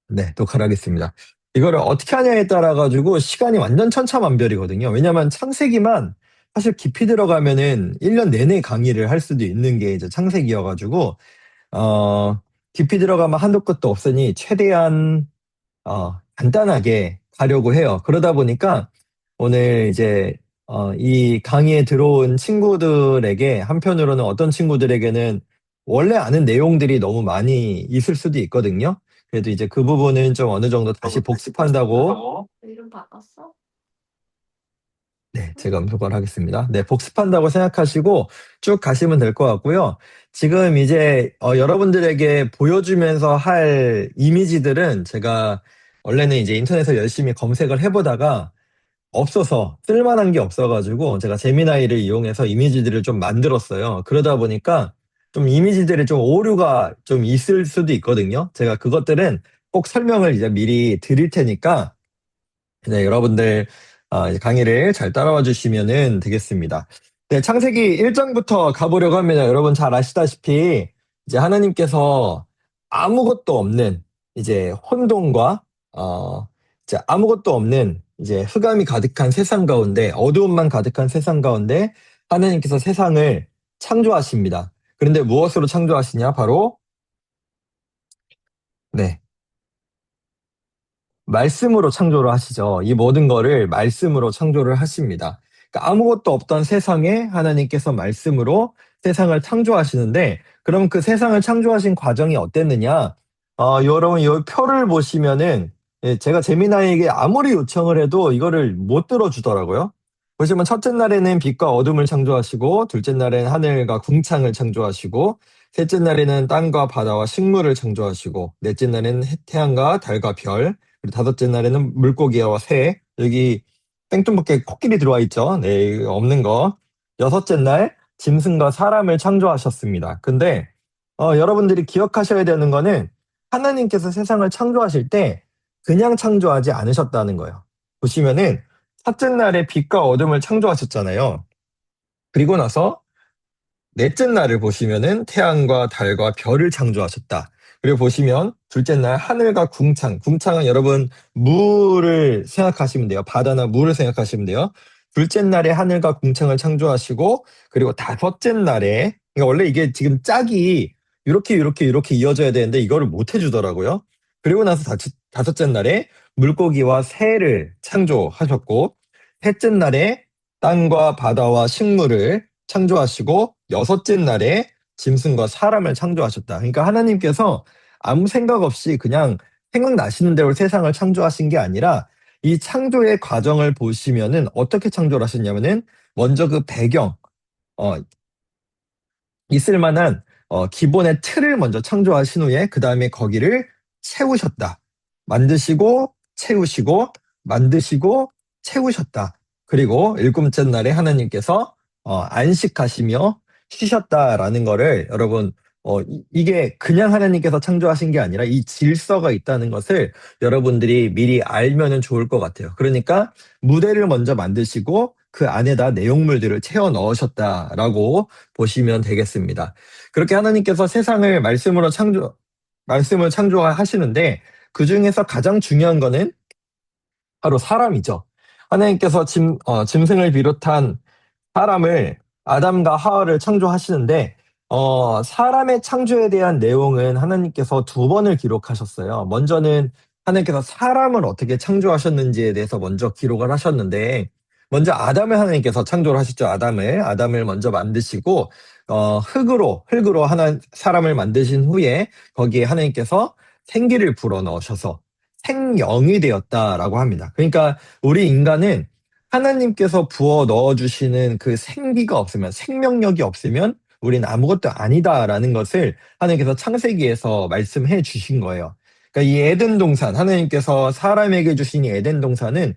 네, 독학하겠습니다. 이거를 어떻게 하냐에 따라 가지고 시간이 완전 천차만별이거든요. 왜냐면 창세기만 사실 깊이 들어가면은 1년 내내 강의를 할 수도 있는 게 이제 창세기여가지고, 어, 깊이 들어가면 한도 끝도 없으니 최대한 간단하게 가려고 해요. 그러다 보니까 오늘 이제 이 강의에 들어온 친구들에게 한편으로는 어떤 친구들에게는 원래 아는 내용들이 너무 많이 있을 수도 있거든요. 그래도 이제 그 부분은 좀 어느 정도 다시 복습한다고. 이름 바꿨어? 네, 제가 음소거를 하겠습니다. 네, 복습한다고 생각하시고 쭉 가시면 될 것 같고요. 지금 이제 여러분들에게 보여주면서 할 이미지들은 제가 원래는 이제 인터넷에서 열심히 검색을 해보다가 없어서 쓸만한 게 없어가지고 제가 제미나이를 이용해서 이미지들을 좀 만들었어요. 그러다 보니까 좀 이미지들이 좀 오류가 좀 있을 수도 있거든요. 제가 그것들은 꼭 설명을 이제 미리 드릴 테니까 네, 여러분들 이제 강의를 잘 따라와 주시면 되겠습니다. 네, 창세기 1장부터 가보려고 합니다. 여러분 잘 아시다시피 이제 하나님께서 아무것도 없는 이제 혼돈과 이제 아무것도 없는 이제 흑암이 가득한 세상 가운데 어두움만 가득한 세상 가운데 하나님께서 세상을 창조하십니다. 그런데 무엇으로 창조하시냐? 바로 네, 말씀으로 창조를 하시죠. 이 모든 거를 말씀으로 창조를 하십니다. 그러니까 아무것도 없던 세상에 하나님께서 말씀으로 세상을 창조하시는데, 그럼 그 세상을 창조하신 과정이 어땠느냐? 여러분, 이 표를 보시면은, 예, 제가 재미나에게 아무리 요청을 해도 이거를 못 들어주더라고요. 보시면 첫째 날에는 빛과 어둠을 창조하시고, 둘째 날에는 하늘과 궁창을 창조하시고, 셋째 날에는 땅과 바다와 식물을 창조하시고, 넷째 날에는 태양과 달과 별, 그리고 다섯째 날에는 물고기와 새, 여기 생뚱맞게 코끼리 들어와 있죠. 네, 이거 없는 거. 여섯째 날 짐승과 사람을 창조하셨습니다. 근데 여러분들이 기억하셔야 되는 거는 하나님께서 세상을 창조하실 때 그냥 창조하지 않으셨다는 거예요. 보시면은 첫째 날에 빛과 어둠을 창조하셨잖아요. 그리고 나서 넷째 날을 보시면은 태양과 달과 별을 창조하셨다. 그리고 보시면 둘째 날 하늘과 궁창. 궁창은 여러분 물을 생각하시면 돼요. 바다나 물을 생각하시면 돼요. 둘째 날에 하늘과 궁창을 창조하시고 그리고 다섯째 날에 그러니까 원래 이게 지금 짝이 이렇게 이어져야 되는데 이거를 못 해주더라고요. 그리고 나서 다섯째 날에 물고기와 새를 창조하셨고 셋째 날에 땅과 바다와 식물을 창조하시고 여섯째 날에 짐승과 사람을 창조하셨다. 그러니까 하나님께서 아무 생각 없이 그냥 생각나시는 대로 세상을 창조하신 게 아니라 이 창조의 과정을 보시면은 어떻게 창조를 하셨냐면은 먼저 그 배경, 어, 있을 만한 기본의 틀을 먼저 창조하신 후에 그 다음에 거기를 채우셨다. 만드시고 채우시고 만드시고 채우셨다. 그리고 일곱째 날에 하나님께서 안식하시며 쉬셨다라는 거를 여러분 이게 그냥 하나님께서 창조하신 게 아니라 이 질서가 있다는 것을 여러분들이 미리 알면은 좋을 것 같아요. 그러니까 무대를 먼저 만드시고 그 안에다 내용물들을 채워 넣으셨다라고 보시면 되겠습니다. 그렇게 하나님께서 세상을 말씀을 창조하시는데 그 중에서 가장 중요한 거는 바로 사람이죠. 하나님께서 짐승을 비롯한 사람을 아담과 하와를 창조하시는데 사람의 창조에 대한 내용은 하나님께서 두 번을 기록하셨어요. 먼저는 하나님께서 사람을 어떻게 창조하셨는지에 대해서 먼저 기록을 하셨는데 먼저 아담을 하나님께서 창조를 하셨죠. 아담을 먼저 만드시고 흙으로 하나 사람을 만드신 후에 거기에 하나님께서 생기를 불어 넣으셔서 생영이 되었다라고 합니다. 그러니까 우리 인간은 하나님께서 부어 넣어주시는 그 생기가 없으면, 생명력이 없으면 우린 아무것도 아니다라는 것을 하나님께서 창세기에서 말씀해 주신 거예요. 그러니까 이 에덴 동산, 하나님께서 사람에게 주신 이 에덴 동산은,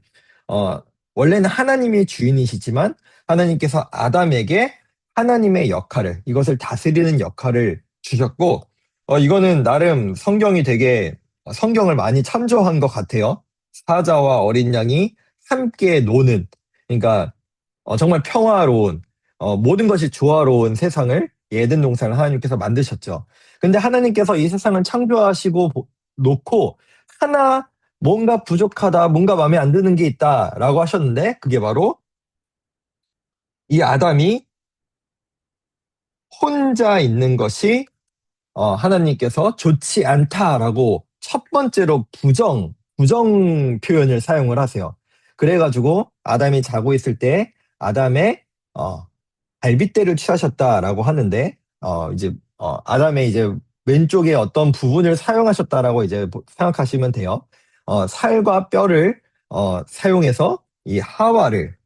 어, 원래는 하나님이 주인이시지만 하나님께서 아담에게 하나님의 역할을, 이것을 다스리는 역할을 주셨고, 이거는 나름 성경을 많이 참조한 것 같아요. 사자와 어린 양이 함께 노는, 그러니까 정말 평화로운, 모든 것이 조화로운 세상을 예덴 동산을 하나님께서 만드셨죠. 근데 하나님께서 이 세상을 놓고 하나 뭔가 부족하다, 뭔가 마음에 안 드는 게 있다라고 하셨는데 그게 바로 이 아담이 혼자 있는 것이 하나님께서 좋지 않다라고 첫 번째로 부정 표현을 사용을 하세요. 그래가지고 아담이 자고 있을 때 아담의 어, 갈빗대를 취하셨다라고 하는데 이제 아담의 이제 왼쪽에 어떤 부분을 사용하셨다라고 이제 생각하시면 돼요. 살과 뼈를 사용해서 이 하와를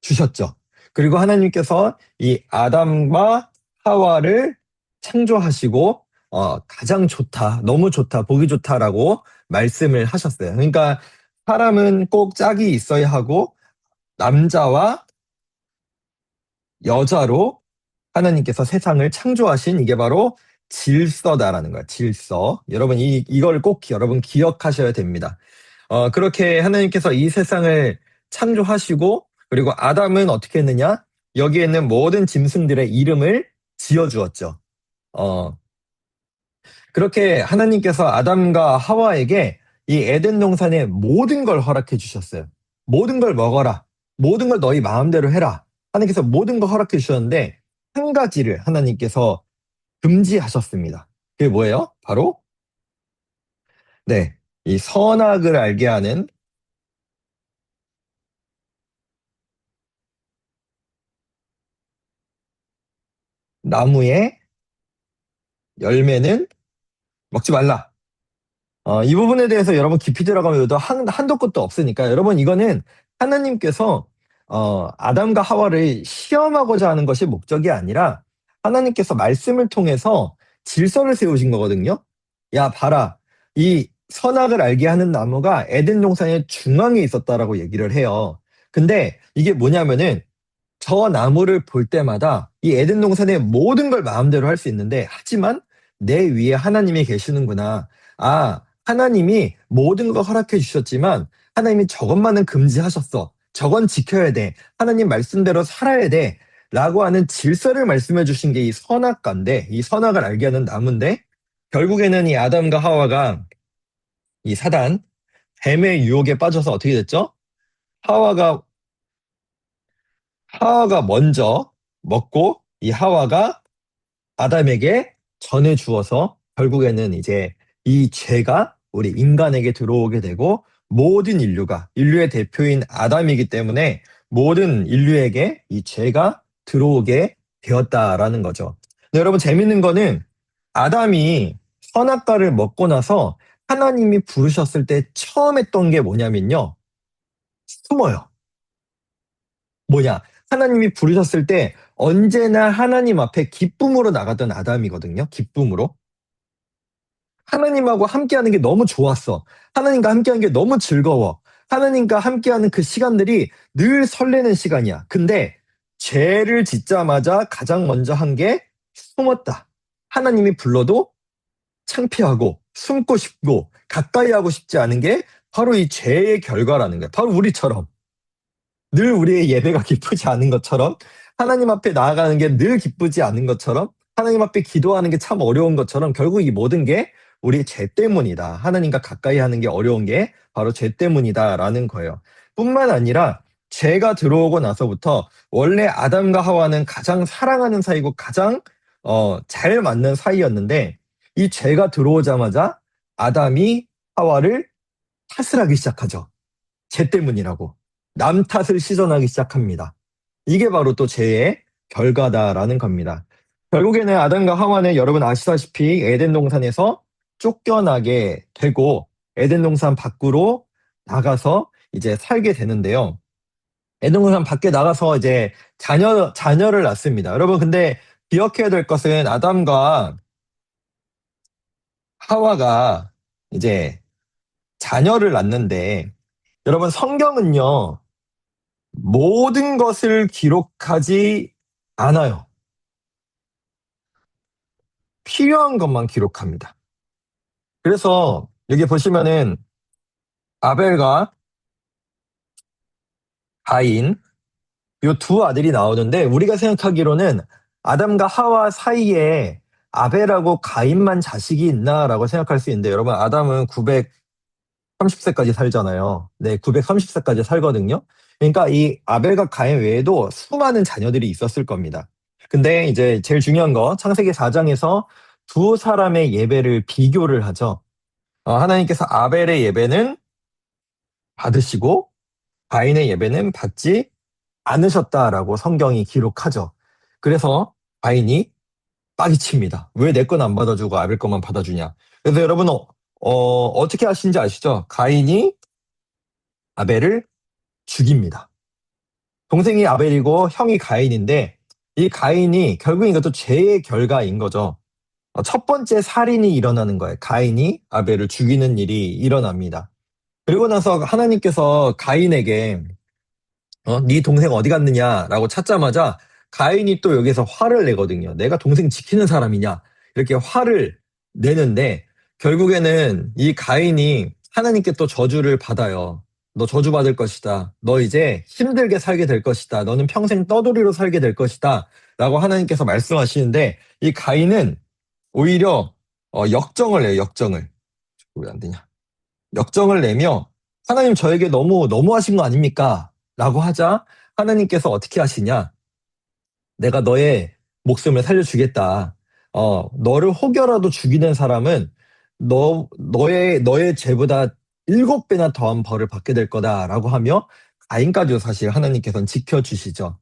주셨죠. 그리고 하나님께서 이 아담과 하와를 창조하시고 가장 좋다, 너무 좋다, 보기 좋다라고 말씀을 하셨어요. 그러니까 사람은 꼭 짝이 있어야 하고 남자와 여자로 하나님께서 세상을 창조하신 이게 바로 질서다라는 거야. 질서. 여러분 이걸 꼭 여러분 기억하셔야 됩니다. 그렇게 하나님께서 이 세상을 창조하시고 그리고 아담은 어떻게 했느냐? 여기에 있는 모든 짐승들의 이름을 지어주었죠. 어, 그렇게 하나님께서 아담과 하와에게 이 에덴 동산의 모든 걸 허락해 주셨어요. 모든 걸 먹어라. 모든 걸 너희 마음대로 해라. 하나님께서 모든 걸 허락해 주셨는데 한 가지를 하나님께서 금지하셨습니다. 그게 뭐예요? 바로 네, 이 선악을 알게 하는 나무의 열매는 먹지 말라. 이 부분에 대해서 여러분 깊이 들어가면 한도 끝도 없으니까 여러분 이거는 하나님께서 아담과 하와를 시험하고자 하는 것이 목적이 아니라 하나님께서 말씀을 통해서 질서를 세우신 거거든요. 야, 봐라. 이 선악을 알게 하는 나무가 에덴 동산의 중앙에 있었다라고 얘기를 해요. 근데 이게 뭐냐면은 저 나무를 볼 때마다 이 에덴 동산의 모든 걸 마음대로 할 수 있는데 하지만 내 위에 하나님이 계시는구나. 하나님이 모든 걸 허락해 주셨지만 하나님이 저것만은 금지하셨어. 저건 지켜야 돼. 하나님 말씀대로 살아야 돼. 라고 하는 질서를 말씀해 주신 게 이 선악과인데 이 선악을 알게 하는 나무인데 결국에는 이 아담과 하와가 이 사단, 뱀의 유혹에 빠져서 어떻게 됐죠? 하와가 하와가 먼저 먹고 이 하와가 아담에게 전해 주어서 결국에는 이제 이 죄가 우리 인간에게 들어오게 되고 모든 인류의 대표인 아담이기 때문에 모든 인류에게 이 죄가 들어오게 되었다라는 거죠. 근데 여러분 재밌는 거는 아담이 선악과를 먹고 나서 하나님이 부르셨을 때 처음 했던 게 뭐냐면요. 숨어요. 뭐냐? 하나님이 부르셨을 때 언제나 하나님 앞에 기쁨으로 나갔던 아담이거든요. 기쁨으로. 하나님하고 함께하는 게 너무 좋았어. 하나님과 함께하는 게 너무 즐거워. 하나님과 함께하는 그 시간들이 늘 설레는 시간이야. 근데 죄를 짓자마자 가장 먼저 한 게 숨었다. 하나님이 불러도 창피하고 숨고 싶고 가까이 하고 싶지 않은 게 바로 이 죄의 결과라는 거야. 바로 우리처럼. 늘 우리의 예배가 기쁘지 않은 것처럼 하나님 앞에 나아가는 게 늘 기쁘지 않은 것처럼 하나님 앞에 기도하는 게 참 어려운 것처럼 결국 이 모든 게 우리의 죄 때문이다. 하나님과 가까이 하는 게 어려운 게 바로 죄 때문이다라는 거예요. 뿐만 아니라 죄가 들어오고 나서부터 원래 아담과 하와는 가장 사랑하는 사이고 가장 잘 맞는 사이였는데 이 죄가 들어오자마자 아담이 하와를 탓을 하기 시작하죠. 죄 때문이라고. 남 탓을 시전하기 시작합니다. 이게 바로 또 죄의 결과다라는 겁니다. 결국에는 아담과 하와는 여러분 아시다시피 에덴 동산에서 쫓겨나게 되고 에덴 동산 밖으로 나가서 이제 살게 되는데요. 에덴 동산 밖에 나가서 이제 자녀를 낳습니다. 여러분 근데 기억해야 될 것은 아담과 하와가 이제 자녀를 낳는데 여러분 성경은요. 모든 것을 기록하지 않아요. 필요한 것만 기록합니다. 그래서 여기 보시면은 아벨과 가인 요 두 아들이 나오는데 우리가 생각하기로는 아담과 하와 사이에 아벨하고 가인만 자식이 있나라고 생각할 수 있는데 여러분 아담은 930세까지 살잖아요. 네, 930세까지 살거든요. 그러니까 이 아벨과 가인 외에도 수많은 자녀들이 있었을 겁니다. 근데 이제 제일 중요한 거 창세기 4장에서 두 사람의 예배를 비교를 하죠. 하나님께서 아벨의 예배는 받으시고 가인의 예배는 받지 않으셨다라고 성경이 기록하죠. 그래서 가인이 빡이 칩니다. 왜 내 건 안 받아주고 아벨 것만 받아주냐. 그래서 여러분 어떻게 하신지 아시죠? 가인이 아벨을 죽입니다. 동생이 아벨이고 형이 가인인데 이 가인이 결국 이것도 죄의 결과인 거죠. 첫 번째 살인이 일어나는 거예요. 가인이 아벨을 죽이는 일이 일어납니다. 그리고 나서 하나님께서 가인에게 네 동생 어디 갔느냐라고 찾자마자 가인이 또 여기서 화를 내거든요. 내가 동생 지키는 사람이냐? 이렇게 화를 내는데 결국에는 이 가인이 하나님께 또 저주를 받아요. 너 저주받을 것이다. 너 이제 힘들게 살게 될 것이다. 너는 평생 떠돌이로 살게 될 것이다. 라고 하나님께서 말씀하시는데 이 가인은 오히려 역정을 내요. 역정을. 왜 안 되냐? 역정을 내며 하나님 저에게 너무하신 거 아닙니까? 라고 하자 하나님께서 어떻게 하시냐? 내가 너의 목숨을 살려주겠다. 너를 혹여라도 죽이는 사람은 너의 죄보다 7배나 더한 벌을 받게 될 거다라고 하며 가인까지도 사실 하나님께서는 지켜주시죠.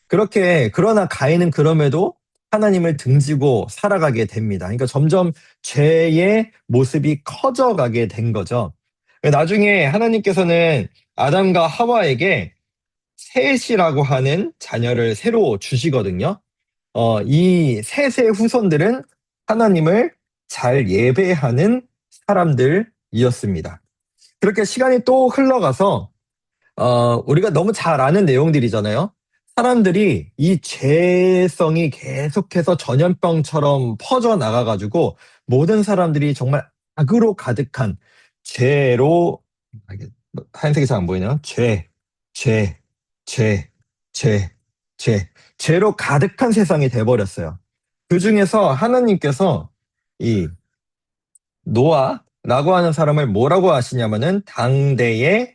그러나 가인은 그럼에도 하나님을 등지고 살아가게 됩니다. 그러니까 점점 죄의 모습이 커져가게 된 거죠. 나중에 하나님께서는 아담과 하와에게 셋이라고 하는 자녀를 새로 주시거든요. 이 셋의 후손들은 하나님을 잘 예배하는 사람들이었습니다. 그렇게 시간이 또 흘러가서 우리가 너무 잘 아는 내용들이잖아요. 사람들이 이 죄성이 계속해서 전염병처럼 퍼져나가가지고 모든 사람들이 정말 악으로 가득한 죄로, 하얀색이 잘 안 보이나요? 죄, 죄, 죄, 죄로 가득한 세상이 돼버렸어요. 그 중에서 하나님께서 이 노아라고 하는 사람을 뭐라고 하시냐면은 당대의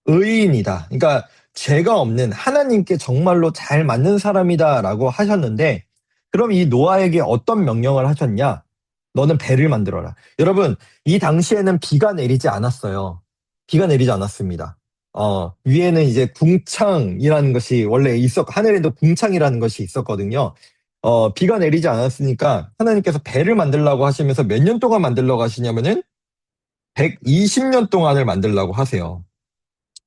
의인이다. 그러니까 죄가 없는 하나님께 정말로 잘 맞는 사람이다라고 하셨는데 그럼 이 노아에게 어떤 명령을 하셨냐? 너는 배를 만들어라. 여러분, 이 당시에는 비가 내리지 않았어요. 비가 내리지 않았습니다. 위에는 이제 궁창이라는 것이 원래 하늘에도 궁창이라는 것이 있었거든요. 비가 내리지 않았으니까 하나님께서 배를 만들라고 하시면서 몇 년 동안 만들라고 하시냐면은 120년 동안을 만들라고 하세요.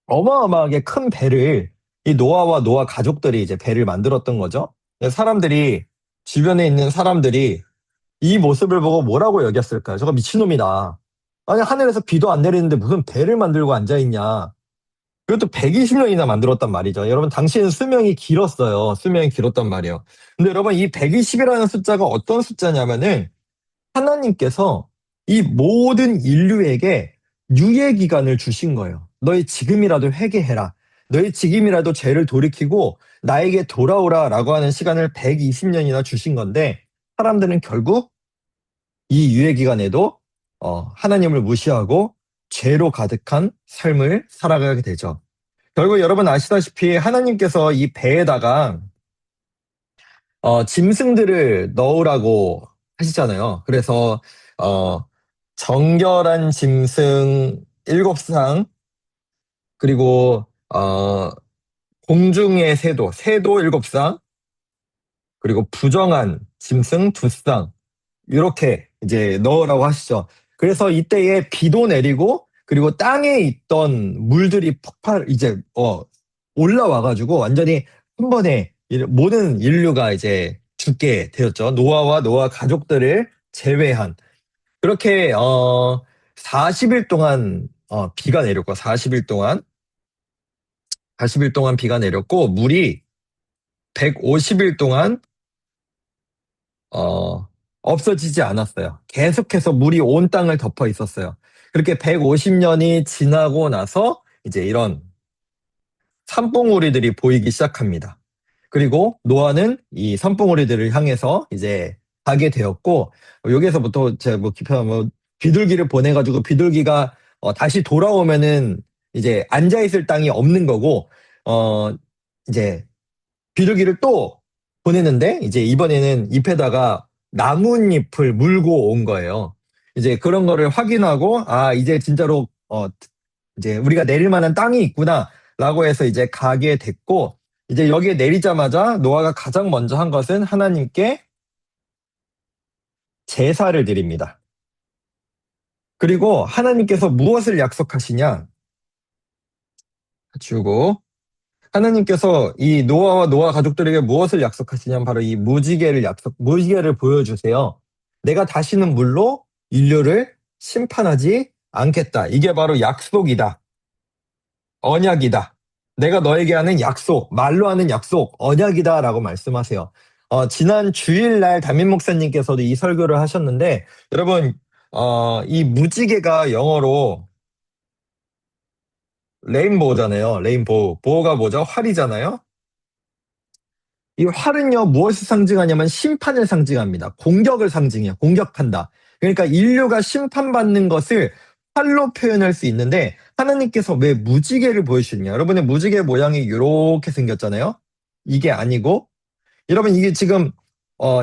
어마어마하게 큰 배를 이 노아와 노아 가족들이 이제 배를 만들었던 거죠. 사람들이 주변에 있는 사람들이 이 모습을 보고 뭐라고 여겼을까요? 저거 미친놈이다. 아니 하늘에서 비도 안 내리는데 무슨 배를 만들고 앉아 있냐. 그것도 120년이나 만들었단 말이죠. 여러분 당시에는 수명이 길었어요. 수명이 길었단 말이에요. 근데 여러분 이 120이라는 숫자가 어떤 숫자냐면은 하나님께서 이 모든 인류에게 유예 기간을 주신 거예요. 너희 지금이라도 회개해라. 너희 지금이라도 죄를 돌이키고 나에게 돌아오라라고 하는 시간을 120년이나 주신 건데 사람들은 결국 이 유예 기간에도 하나님을 무시하고 죄로 가득한 삶을 살아가게 되죠. 결국 여러분 아시다시피 하나님께서 이 배에다가 짐승들을 넣으라고 하시잖아요. 그래서 정결한 짐승 7상, 그리고 공중의 새도 7상, 그리고 부정한 짐승 2상, 이렇게 이제 넣으라고 하시죠. 그래서 이때에 비도 내리고, 그리고 땅에 있던 물들이 이제 올라와가지고 완전히 한 번에 모든 인류가 이제 죽게 되었죠. 노아와 노아 가족들을 제외한. 그렇게 40일 동안 비가 내렸고 40일 동안 비가 내렸고 물이 150일 동안 어, 없어지지 않았어요. 계속해서 물이 온 땅을 덮어 있었어요. 그렇게 150년이 지나고 나서 이제 이런 산봉우리들이 보이기 시작합니다. 그리고 노아는 이 산봉우리들을 향해서 이제 가게 되었고, 여기에서부터 제가 뭐 기편 뭐 비둘기를 보내가지고 비둘기가 다시 돌아오면은 이제 앉아 있을 땅이 없는 거고, 어 이제 비둘기를 또 보내는데 이제 이번에는 잎에다가 나뭇잎을 물고 온 거예요. 이제 그런 거를 확인하고 아 이제 진짜로 이제 우리가 내릴 만한 땅이 있구나라고 해서 이제 가게 됐고 이제 여기에 내리자마자 노아가 가장 먼저 한 것은 하나님께 제사를 드립니다. 그리고 하나님께서 무엇을 약속하시냐? 주고 하나님께서 이 노아와 노아 가족들에게 무엇을 약속하시냐면 바로 이 무지개를 보여주세요. 내가 다시는 물로 인류를 심판하지 않겠다. 이게 바로 약속이다. 언약이다. 내가 너에게 하는 약속, 말로 하는 약속, 언약이다라고 말씀하세요. 지난 주일날 담임 목사님께서도 이 설교를 하셨는데, 여러분, 이 무지개가 영어로 레인보우잖아요. 레인보우. 보우가 뭐죠? 활이잖아요. 이 활은요, 무엇을 상징하냐면 심판을 상징합니다. 공격을 상징해요. 공격한다. 그러니까 인류가 심판받는 것을 활로 표현할 수 있는데 하나님께서 왜 무지개를 보여주시냐? 여러분의 무지개 모양이 이렇게 생겼잖아요. 이게 아니고 여러분 이게 지금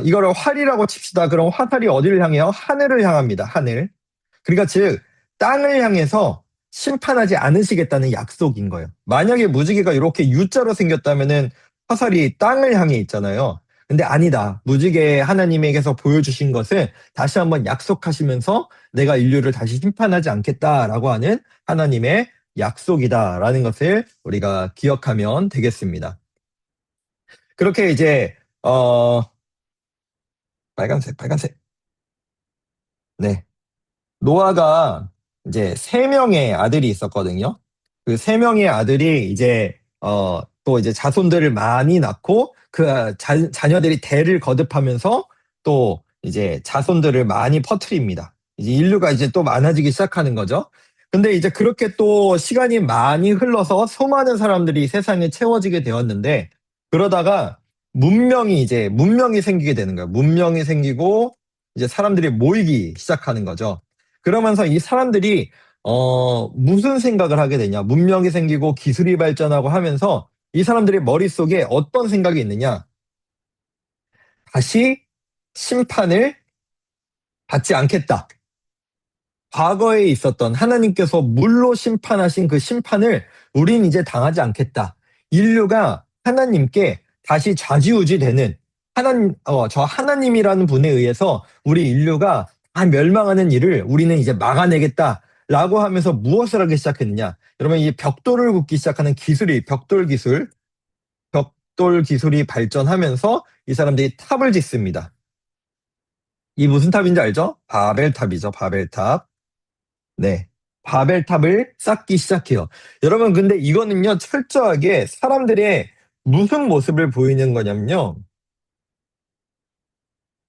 이거를 활이라고 칩시다. 그럼 화살이 어디를 향해요? 하늘을 향합니다. 하늘. 그러니까 즉 땅을 향해서 심판하지 않으시겠다는 약속인 거예요. 만약에 무지개가 이렇게 U자로 생겼다면은 화살이 땅을 향해 있잖아요. 근데 아니다. 무지개 하나님에게서 보여주신 것은 다시 한번 약속하시면서 내가 인류를 다시 심판하지 않겠다라고 하는 하나님의 약속이다라는 것을 우리가 기억하면 되겠습니다. 그렇게 이제 빨간색, 빨간색. 네. 노아가 이제 세 명의 아들이 있었거든요. 그 세 명의 아들이 이제 또 이제 자손들을 많이 낳고 그 자녀들이 대를 거듭하면서 또 이제 자손들을 많이 퍼뜨립니다. 이제 인류가 이제 또 많아지기 시작하는 거죠. 근데 이제 그렇게 또 시간이 많이 흘러서 수많은 사람들이 세상에 채워지게 되었는데 그러다가 문명이 생기게 되는 거예요. 문명이 생기고 이제 사람들이 모이기 시작하는 거죠. 그러면서 이 사람들이 무슨 생각을 하게 되냐? 문명이 생기고 기술이 발전하고 하면서 이 사람들의 머릿속에 어떤 생각이 있느냐? 다시 심판을 받지 않겠다. 과거에 있었던 하나님께서 물로 심판하신 그 심판을 우린 이제 당하지 않겠다. 인류가 하나님께 다시 좌지우지되는 저 하나님이라는 분에 의해서 우리 인류가 다 멸망하는 일을 우리는 이제 막아내겠다라고 하면서 무엇을 하기 시작했느냐? 여러분 이 벽돌을 굽기 시작하는 기술이 벽돌 기술이 발전하면서 이 사람들이 탑을 짓습니다. 이 무슨 탑인지 알죠? 바벨탑이죠, 바벨탑. 네. 바벨탑을 쌓기 시작해요. 여러분, 근데 이거는요, 철저하게 사람들의 무슨 모습을 보이는 거냐면요.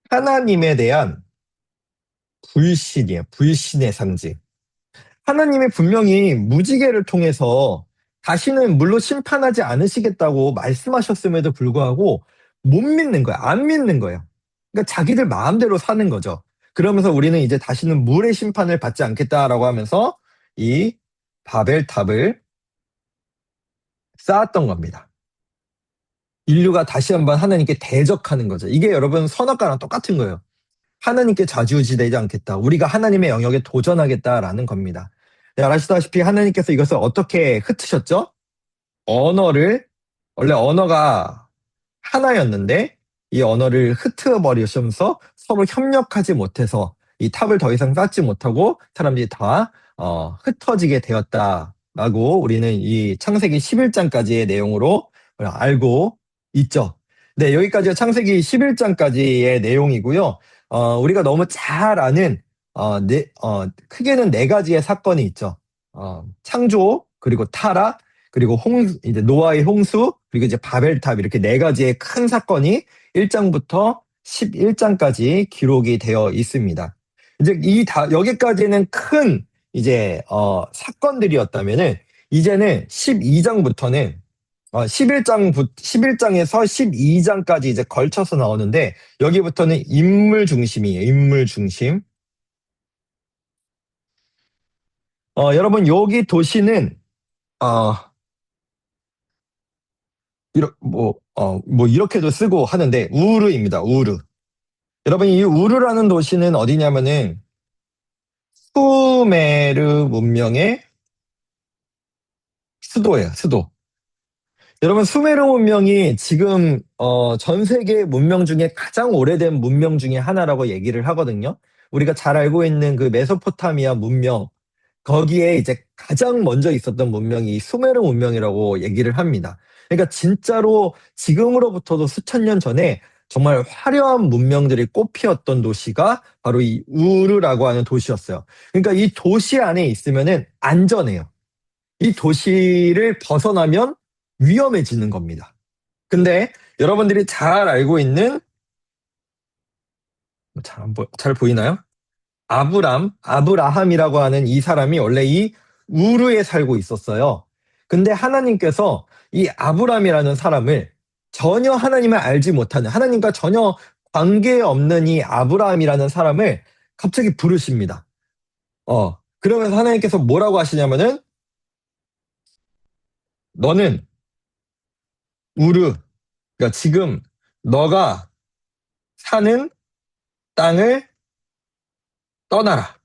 하나님에 대한 불신이에요. 불신의 상징. 하나님이 분명히 무지개를 통해서 다시는 물로 심판하지 않으시겠다고 말씀하셨음에도 불구하고 못 믿는 거야. 안 믿는 거예요. 그러니까 자기들 마음대로 사는 거죠. 그러면서 우리는 이제 다시는 물의 심판을 받지 않겠다라고 하면서 이 바벨탑을 쌓았던 겁니다. 인류가 다시 한번 하나님께 대적하는 거죠. 이게 여러분 선악과랑 똑같은 거예요. 하나님께 좌지우지되지 않겠다. 우리가 하나님의 영역에 도전하겠다라는 겁니다. 네, 아시다시피 하나님께서 이것을 어떻게 흩으셨죠? 언어를 원래 언어가 하나였는데 이 언어를 흩어버리시면서 서로 협력하지 못해서 이 탑을 더 이상 쌓지 못하고 사람들이 다 흩어지게 되었다라고 우리는 이 창세기 11장까지의 내용으로 알고 있죠. 네, 여기까지가 창세기 11장까지의 내용이고요. 우리가 너무 잘 아는 크게는 네 가지의 사건이 있죠. 창조, 그리고 타락, 그리고 이제 노아의 홍수, 그리고 이제 바벨탑 이렇게 네 가지의 큰 사건이 1장부터 11장까지 기록이 되어 있습니다. 이제 여기까지는 큰 이제 사건들이었다면은 이제는 12장부터는 11장에서 12장까지 이제 걸쳐서 나오는데, 여기부터는 인물 중심이에요. 인물 중심. 여러분, 여기 도시는, 어, 뭐, 이렇게도 쓰고 하는데, 우르입니다. 우르. 여러분, 이 우르라는 도시는 어디냐면은, 수메르 문명의 수도예요. 수도. 여러분, 수메르 문명이 지금 전 세계 문명 중에 가장 오래된 문명 중에 하나라고 얘기를 하거든요. 우리가 잘 알고 있는 그 메소포타미아 문명, 거기에 이제 가장 먼저 있었던 문명이 이 수메르 문명이라고 얘기를 합니다. 그러니까 진짜로 지금으로부터도 수천 년 전에 정말 화려한 문명들이 꽃피었던 도시가 바로 이 우르라고 하는 도시였어요. 그러니까 이 도시 안에 있으면은 안전해요. 이 도시를 벗어나면 위험해지는 겁니다. 근데 여러분들이 잘 알고 있는, 잘 보이나요? 아브라함이라고 하는 이 사람이 원래 이 우르에 살고 있었어요. 근데 하나님께서 이 아브람이라는 사람을 전혀 하나님을 알지 못하는, 하나님과 전혀 관계없는 이 아브라함이라는 사람을 갑자기 부르십니다. 그러면서 하나님께서 뭐라고 하시냐면은, 너는 우르, 그러니까 지금 너가 사는 땅을 떠나라.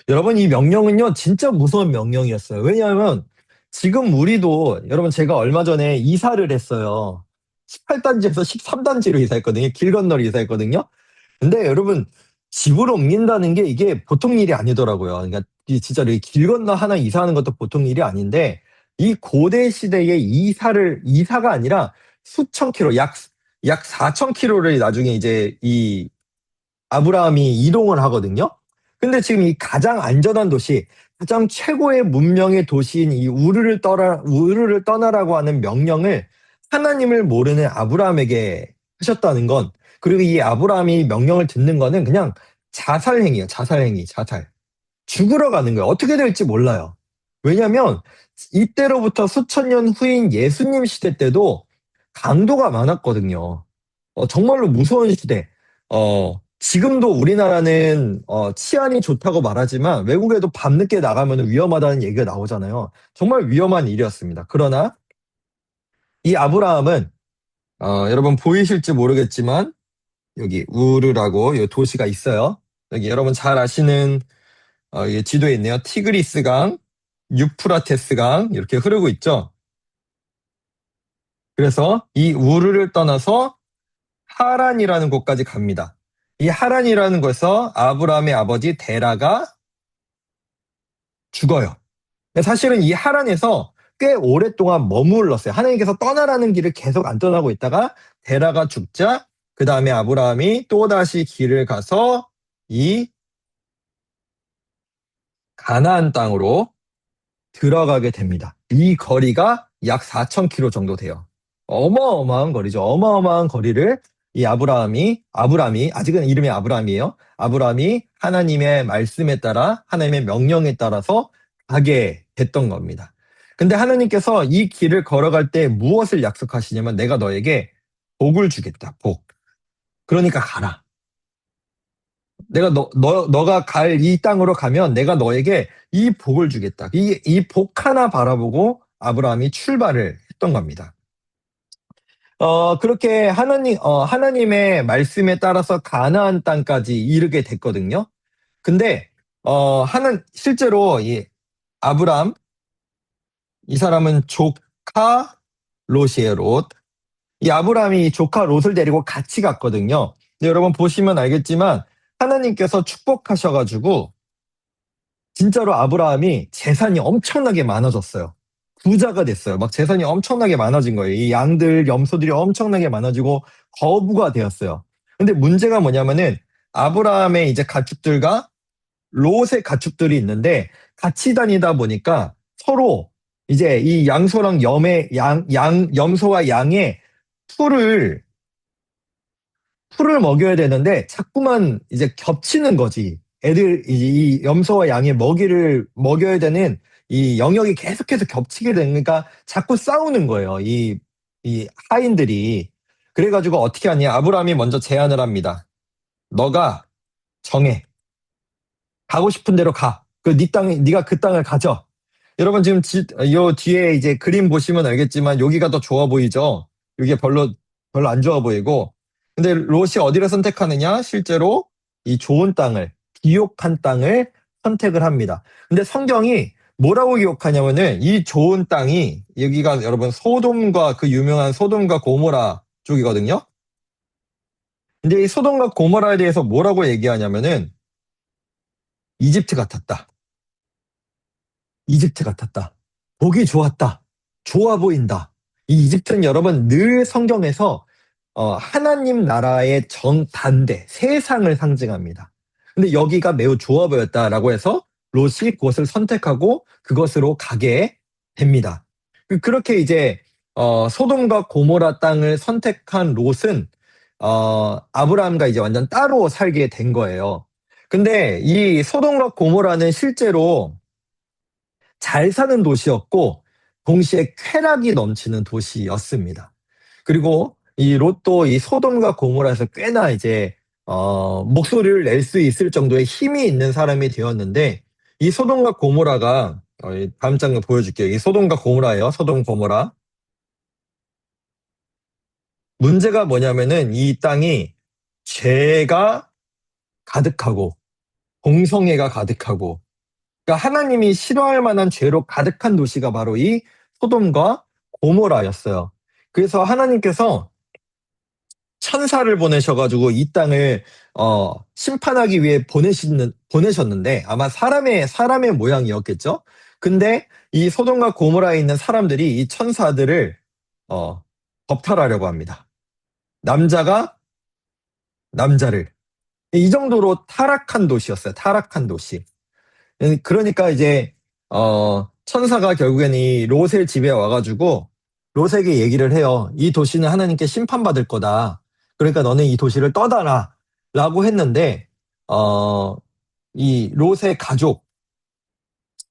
여러분, 이 명령은요, 진짜 무서운 명령이었어요. 왜냐하면 지금 우리도, 여러분, 제가 얼마 전에 이사를 했어요. 18단지에서 13단지로 이사했거든요. 길 건너로 이사했거든요. 근데 여러분, 집을 옮긴다는 게 이게 보통 일이 아니더라고요. 그러니까 진짜로 이길 건너 하나 이사하는 것도 보통 일이 아닌데, 이 고대 시대에 이사가 아니라 수천 킬로, 약 4천 킬로를 나중에 이제 이 아브라함이 이동을 하거든요. 근데 지금 이 가장 안전한 도시, 가장 최고의 문명의 도시인 이 우르를 떠나라고 하는 명령을 하나님을 모르는 아브라함에게 하셨다는 건, 그리고 이 아브라함이 명령을 듣는 거는 그냥 자살행위예요. 자살행위, 자살. 죽으러 가는 거예요. 어떻게 될지 몰라요. 왜냐하면 이때로부터 수천 년 후인 예수님 시대 때도 강도가 많았거든요. 정말로 무서운 시대. 지금도 우리나라는 치안이 좋다고 말하지만 외국에도 밤늦게 나가면 위험하다는 얘기가 나오잖아요. 정말 위험한 일이었습니다. 그러나 이 아브라함은 여러분 보이실지 모르겠지만 여기 우르라고 이 도시가 있어요. 여기 여러분 잘 아시는 이 지도에 있네요. 티그리스 강, 유프라테스 강 이렇게 흐르고 있죠. 그래서 이 우르를 떠나서 하란이라는 곳까지 갑니다. 이 하란이라는 곳에서 아브라함의 아버지 데라가 죽어요. 사실은 이 하란에서 꽤 오랫동안 머물렀어요. 하나님께서 떠나라는 길을 계속 안 떠나고 있다가 데라가 죽자 그 다음에 아브라함이 또다시 길을 가서 이 가나안 땅으로 들어가게 됩니다. 이 거리가 약 4,000km 정도 돼요. 어마어마한 거리죠. 어마어마한 거리를 이 아브라함이, 아직은 이름이 아브라함이에요. 아브라함이 하나님의 말씀에 따라, 하나님의 명령에 따라서 가게 됐던 겁니다. 근데 하나님께서 이 길을 걸어갈 때 무엇을 약속하시냐면, 내가 너에게 복을 주겠다, 복. 그러니까 가라. 너가 갈 이 땅으로 가면 내가 너에게 이 복을 주겠다. 이 복 하나 바라보고 아브라함이 출발을 했던 겁니다. 그렇게 하나님의 말씀에 따라서 가나안 땅까지 이르게 됐거든요. 근데, 실제로 이 아브라함, 이 사람은 조카 롯이에요, 롯. 이 아브라함이 조카 롯을 데리고 같이 갔거든요. 근데 여러분 보시면 알겠지만 하나님께서 축복하셔가지고 진짜로 아브라함이 재산이 엄청나게 많아졌어요. 부자가 됐어요. 막 재산이 엄청나게 많아진 거예요. 이 양들, 염소들이 엄청나게 많아지고 거부가 되었어요. 근데 문제가 뭐냐면은 아브라함의 이제 가축들과 롯의 가축들이 있는데 같이 다니다 보니까 서로 이제 이 염소와 양의 풀을 먹여야 되는데 자꾸만 이제 겹치는 거지. 이 염소와 양의 먹이를 먹여야 되는 이 영역이 계속해서 겹치게 되니까 자꾸 싸우는 거예요. 이 하인들이. 그래가지고 어떻게 하냐? 아브라함이 먼저 제안을 합니다. 너가 정해. 가고 싶은 대로 가. 네가 그 땅을 가져. 여러분 지금 요 뒤에 이제 그림 보시면 알겠지만 여기가 더 좋아 보이죠? 이게 별로 안 좋아 보이고. 근데 롯이 어디를 선택하느냐? 실제로 이 좋은 땅을, 기록한 땅을 선택을 합니다. 근데 성경이 뭐라고 기록하냐면은 이 좋은 땅이 여기가 여러분 소돔과 그 유명한 소돔과 고모라 쪽이거든요. 근데 이 소돔과 고모라에 대해서 뭐라고 얘기하냐면은 이집트 같았다. 이집트 같았다. 보기 좋았다. 좋아 보인다. 이 이집트는 여러분 늘 성경에서 하나님 나라의 정반대, 세상을 상징합니다. 근데 여기가 매우 좋아 보였다라고 해서 롯이 그것을 선택하고 그것으로 가게 됩니다. 그렇게 이제 소돔과 고모라 땅을 선택한 롯은 아브라함과 이제 완전 따로 살게 된 거예요. 근데 이 소돔과 고모라는 실제로 잘 사는 도시였고 동시에 쾌락이 넘치는 도시였습니다. 그리고 이 롯도 이 소돔과 고모라에서 꽤나 이제 목소리를 낼 수 있을 정도의 힘이 있는 사람이 되었는데 이 소돔과 고모라가 이 다음 장면 보여줄게요. 이 소돔과 고모라예요. 소돔 고모라. 문제가 뭐냐면은 이 땅이 죄가 가득하고 공성애가 가득하고 그러니까 하나님이 싫어할 만한 죄로 가득한 도시가 바로 이 소돔과 고모라였어요. 그래서 하나님께서 천사를 보내셔가지고 이 땅을 심판하기 위해 보내셨는데 아마 사람의 모양이었겠죠. 근데 이 소돔과 고모라에 있는 사람들이 이 천사들을 어, 겁탈하려고 합니다. 남자가 남자를 이 정도로 타락한 도시였어요. 타락한 도시. 그러니까 이제 천사가 결국엔 이 롯의 집에 와가지고 롯에게 얘기를 해요. 이 도시는 하나님께 심판받을 거다. 그러니까 너는 이 도시를 떠나라. 라고 했는데 어, 이 롯의 가족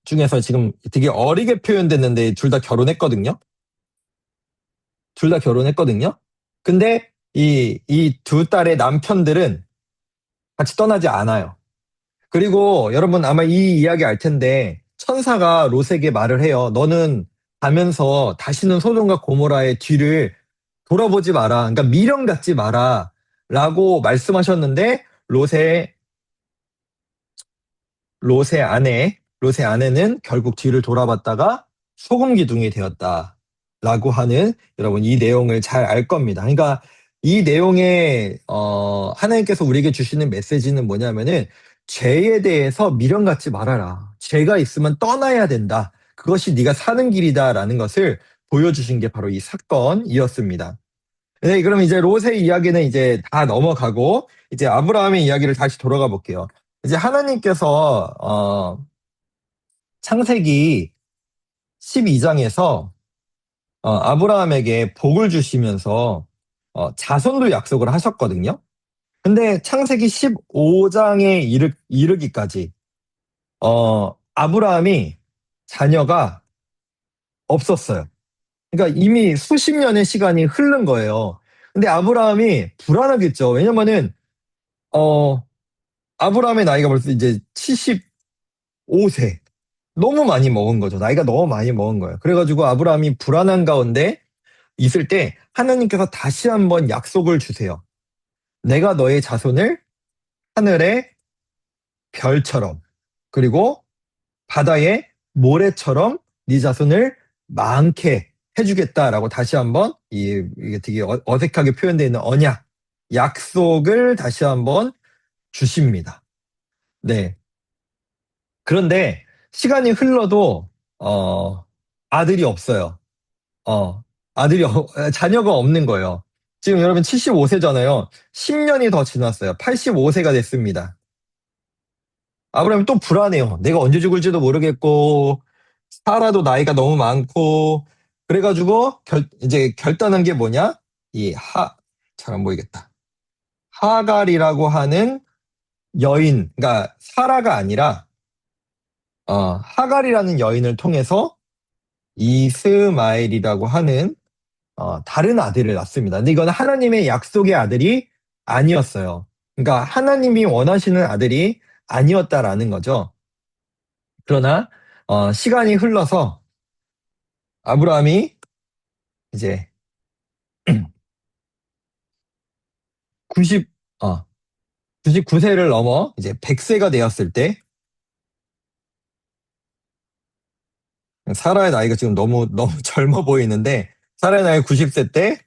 중에서 지금 되게 어리게 표현됐는데 둘 다 결혼했거든요. 둘 다 결혼했거든요. 근데 이 두 딸의 남편들은 같이 떠나지 않아요. 그리고 여러분 아마 이 이야기 알 텐데 천사가 롯에게 말을 해요. 너는 가면서 다시는 소돔과 고모라의 뒤를 돌아보지 마라. 그러니까 미련 갖지 마라. 라고 말씀하셨는데 롯의 아내는 결국 뒤를 돌아봤다가 소금 기둥이 되었다. 라고 하는 여러분 이 내용을 잘 알 겁니다. 그러니까 이 내용에 하나님께서 우리에게 주시는 메시지는 뭐냐면은 죄에 대해서 미련 갖지 말아라. 죄가 있으면 떠나야 된다. 그것이 네가 사는 길이다라는 것을 보여주신 게 바로 이 사건이었습니다. 네, 그럼 이제 롯의 이야기는 이제 다 넘어가고 이제 아브라함의 이야기를 다시 돌아가 볼게요. 이제 하나님께서 창세기 12장에서 아브라함에게 복을 주시면서 자손도 약속을 하셨거든요. 근데 창세기 15장에 이르기까지 아브라함이 자녀가 없었어요. 그러니까 이미 수십 년의 시간이 흐른 거예요. 근데 아브라함이 불안하겠죠. 왜냐면은 어, 아브라함의 나이가 벌써 이제 75세. 너무 많이 먹은 거죠. 나이가 너무 많이 먹은 거예요. 그래가지고 아브라함이 불안한 가운데 있을 때 하나님께서 다시 한번 약속을 주세요. 내가 너의 자손을 하늘의 별처럼 그리고 바다의 모래처럼 네 자손을 많게 해주겠다라고 다시 한번 이게 되게 어색하게 표현되어 있는 언약, 약속을 다시 한번 주십니다. 네. 그런데 시간이 흘러도 아들이 없어요. 어, 자녀가 없는 거예요. 지금 여러분 75세잖아요. 10년이 더 지났어요. 85세가 됐습니다. 아브라함이 또 불안해요. 내가 언제 죽을지도 모르겠고, 사라도 나이가 너무 많고, 그래가지고 이제 결단한 게 뭐냐? 잘 안 보이겠다. 하갈이라고 하는 여인, 그러니까 사라가 아니라 하갈이라는 여인을 통해서 이스마엘이라고 하는 다른 아들을 낳습니다. 근데 이건 하나님의 약속의 아들이 아니었어요. 그러니까 하나님이 원하시는 아들이 아니었다라는 거죠. 그러나 시간이 흘러서 아브라함이 이제 90, 99세를 넘어 이제 100세가 되었을 때 사라의 나이가 지금 너무 너무 젊어 보이는데 사라의 나이 90세 때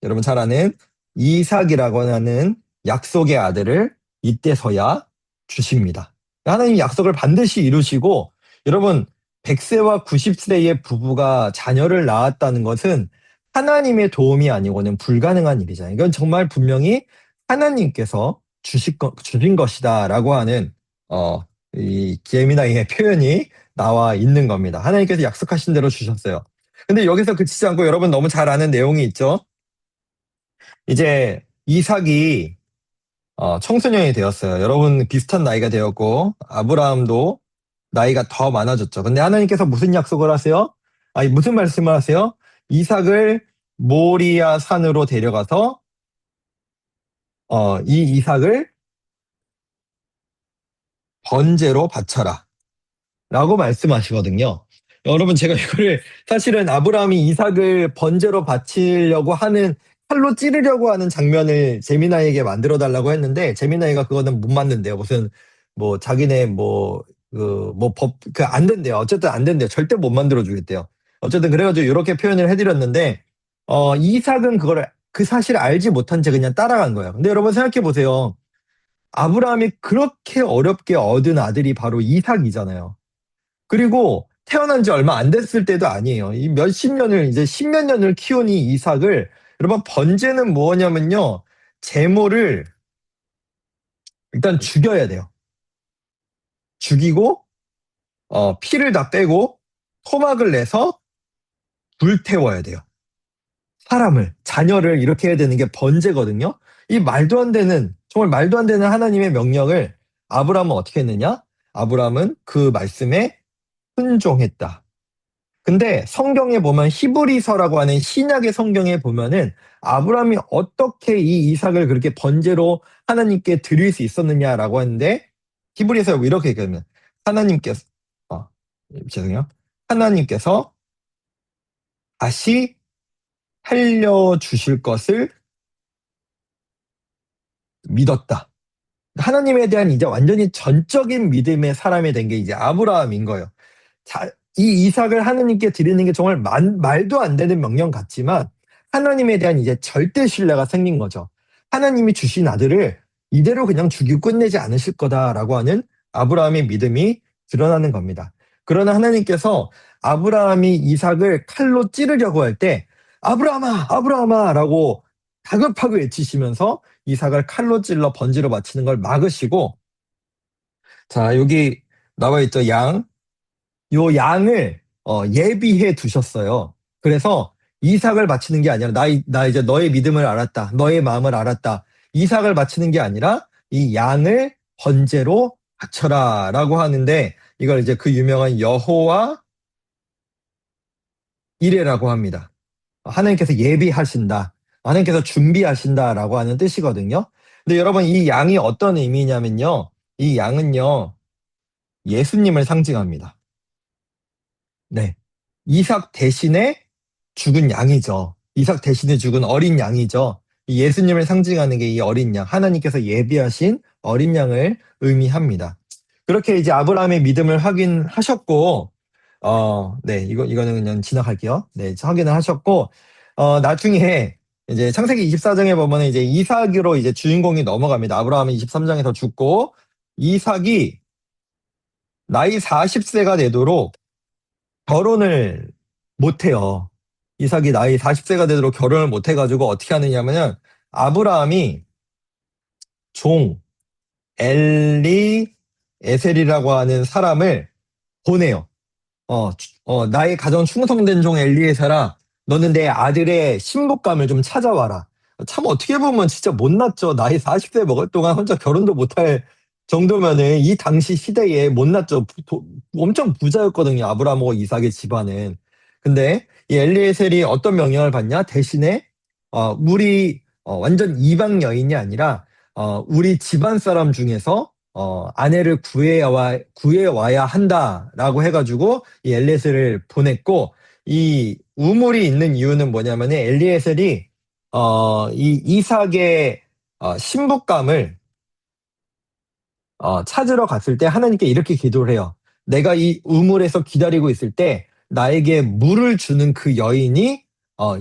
여러분 잘 아는 이삭이라고 하는 약속의 아들을 이때서야 주십니다. 하나님 약속을 반드시 이루시고 여러분 100세와 90세의 부부가 자녀를 낳았다는 것은 하나님의 도움이 아니고는 불가능한 일이잖아요. 이건 정말 분명히 하나님께서 주신 것이다라고 하는 어, 이 예미나이의 표현이 나와 있는 겁니다. 하나님께서 약속하신 대로 주셨어요. 근데 여기서 그치지 않고 여러분 너무 잘 아는 내용이 있죠. 이제 이삭이 청소년이 되었어요. 여러분 비슷한 나이가 되었고 아브라함도 나이가 더 많아졌죠. 근데 하나님께서 무슨 약속을 하세요? 아니 무슨 말씀을 하세요? 이삭을 모리아 산으로 데려가서 이 이삭을 번제로 바쳐라 라고 말씀하시거든요. 여러분 제가 이거를 사실은 아브라함이 이삭을 번제로 바치려고 하는 칼로 찌르려고 하는 장면을 제미나이에게 만들어 달라고 했는데 제미나이가 그거는 못 만든대요. 무슨 뭐 자기네 뭐 그 뭐 법 그 안 된대요. 어쨌든 안 된대요. 절대 못 만들어 주겠대요. 어쨌든 그래가지고 이렇게 표현을 해드렸는데 이삭은 그걸 그 사실을 알지 못한 채 그냥 따라간 거예요. 근데 여러분 생각해 보세요. 아브라함이 그렇게 어렵게 얻은 아들이 바로 이삭이잖아요. 그리고 태어난 지 얼마 안 됐을 때도 아니에요. 이 몇십 년을, 이제 십몇 년을 키운 이 이삭을, 여러분, 번제는 뭐냐면요. 제물을 일단 죽여야 돼요. 죽이고, 피를 다 빼고, 토막을 내서 불태워야 돼요. 사람을, 자녀를 이렇게 해야 되는 게 번제거든요. 이 말도 안 되는, 정말 말도 안 되는 하나님의 명령을 아브라함은 어떻게 했느냐? 아브라함은 그 말씀에 순종했다. 근데 성경에 보면 히브리서라고 하는 신약의 성경에 보면은 아브라함이 어떻게 이 이삭을 그렇게 번제로 하나님께 드릴 수 있었느냐라고 하는데 히브리서 이렇게 얘기하면 하나님께서 어, 죄송해요. 하나님께서 다시 살려주실 것을 믿었다. 하나님에 대한 이제 완전히 전적인 믿음의 사람이 된 게 이제 아브라함인 거예요. 자, 이 이삭을 하나님께 드리는 게 정말 말도 안 되는 명령 같지만 하나님에 대한 이제 절대 신뢰가 생긴 거죠. 하나님이 주신 아들을 이대로 그냥 죽이고 끝내지 않으실 거다라고 하는 아브라함의 믿음이 드러나는 겁니다. 그러나 하나님께서 아브라함이 이삭을 칼로 찌르려고 할 때 아브라함아, 아브라함아 라고 다급하게 외치시면서 이삭을 칼로 찔러 번지로 바치는 걸 막으시고 자, 여기 나와 있죠. 요 양을 예비해 두셨어요. 그래서 이삭을 바치는 게 아니라 나 이제 너의 믿음을 알았다. 너의 마음을 알았다. 이삭을 바치는 게 아니라 이 양을 번제로 바쳐라라고 하는데 이걸 이제 그 유명한 여호와 이레라고 합니다. 하나님께서 예비하신다. 하나님께서 준비하신다라고 하는 뜻이거든요. 근데 여러분 이 양이 어떤 의미냐면요. 이 양은요. 예수님을 상징합니다. 네. 이삭 대신에 죽은 양이죠. 이삭 대신에 죽은 어린 양이죠. 예수님을 상징하는 게 이 어린 양, 하나님께서 예비하신 어린 양을 의미합니다. 그렇게 이제 아브라함의 믿음을 확인하셨고, 네, 이거는 그냥 지나갈게요. 네, 확인을 하셨고, 나중에 이제 창세기 24장에 보면 이제 이삭으로 이제 주인공이 넘어갑니다. 아브라함은 23장에서 죽고, 이삭이 나이 40세가 되도록 결혼을 못해요. 이삭이 나이 40세가 되도록 결혼을 못해가지고 어떻게 하느냐면은 아브라함이 종 엘리 에셀이라고 하는 사람을 보내요. 나의 가정 충성된 종 엘리에셀아, 너는 내 아들의 신부감을 좀 찾아와라. 참 어떻게 보면 진짜 못났죠. 나이 40세 먹을 동안 혼자 결혼도 못할 정도면은 이 당시 시대에 못났죠. 엄청 부자였거든요. 아브라함과 이삭의 집안은. 근데 이 엘리에셀이 어떤 명령을 받냐? 대신에 우리 완전 이방 여인이 아니라 우리 집안 사람 중에서 아내를 구해와야 한다라고 해가지고 이 엘리에셀을 보냈고 이 우물이 있는 이유는 뭐냐면은 엘리에셀이 이 이삭의 신부감을 찾으러 갔을 때 하나님께 이렇게 기도를 해요. 내가 이 우물에서 기다리고 있을 때 나에게 물을 주는 그 여인이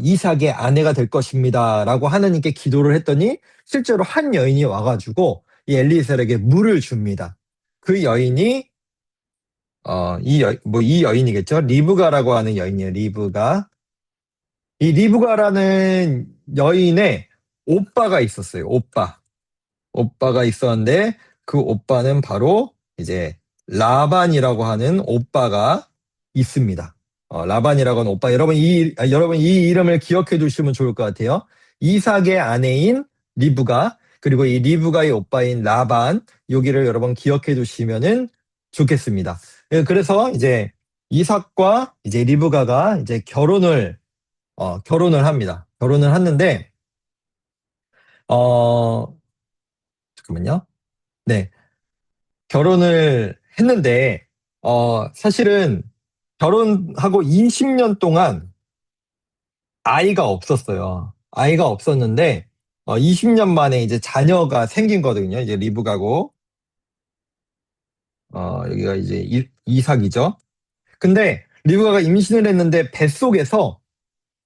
이삭의 아내가 될 것입니다. 라고 하나님께 기도를 했더니 실제로 한 여인이 와가지고 이 엘리에셀에게 물을 줍니다. 그 여인이 이 여인이겠죠. 리브가라고 하는 여인이에요. 리브가. 이 리브가라는 여인의 오빠가 있었어요. 오빠가 있었는데 그 오빠는 바로 이제 라반이라고 하는 오빠가 있습니다. 라반이라고 하는 오빠. 여러분 이 이름을 기억해 두시면 좋을 것 같아요. 이삭의 아내인 리브가 그리고 이 리브가의 오빠인 라반 여기를 여러분 기억해 두시면은 좋겠습니다. 그래서 이제 이삭과 이제 리브가가 이제 결혼을 합니다. 결혼을 했는데 어 잠깐만요. 네. 결혼을 했는데, 사실은 결혼하고 20년 동안 아이가 없었어요. 아이가 없었는데, 20년 만에 이제 자녀가 생긴 거거든요. 이제 리브가고, 여기가 이제 이삭이죠. 근데 리브가가 임신을 했는데 뱃속에서